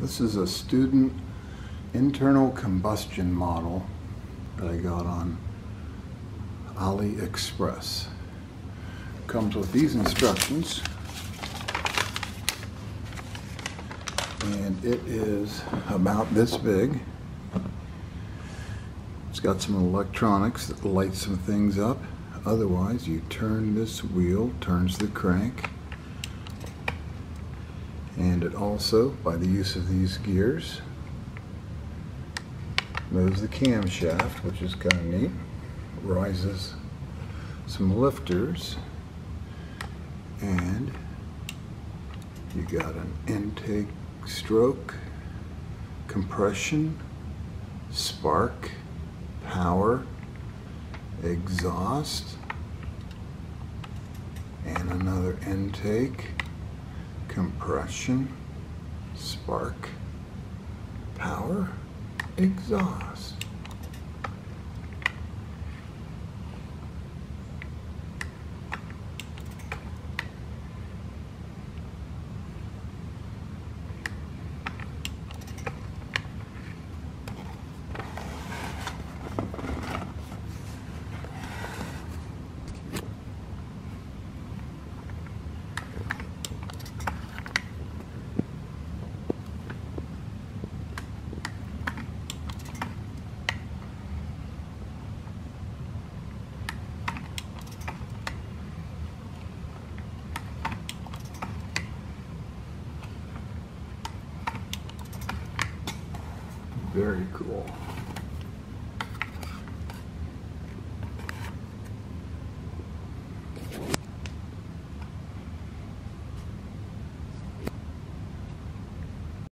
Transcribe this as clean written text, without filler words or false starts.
This is a student internal combustion model that I got on AliExpress. Comes with these instructions, and it is about this big. It's got some electronics that light some things up. Otherwise, you turn this wheel, turns the crank, and it also, by the use of these gears, moves the camshaft, which is kind of neat. Rises some lifters, and you got an intake, stroke, compression, spark, power, exhaust, and another intake, compression, spark, power, exhaust. Very cool.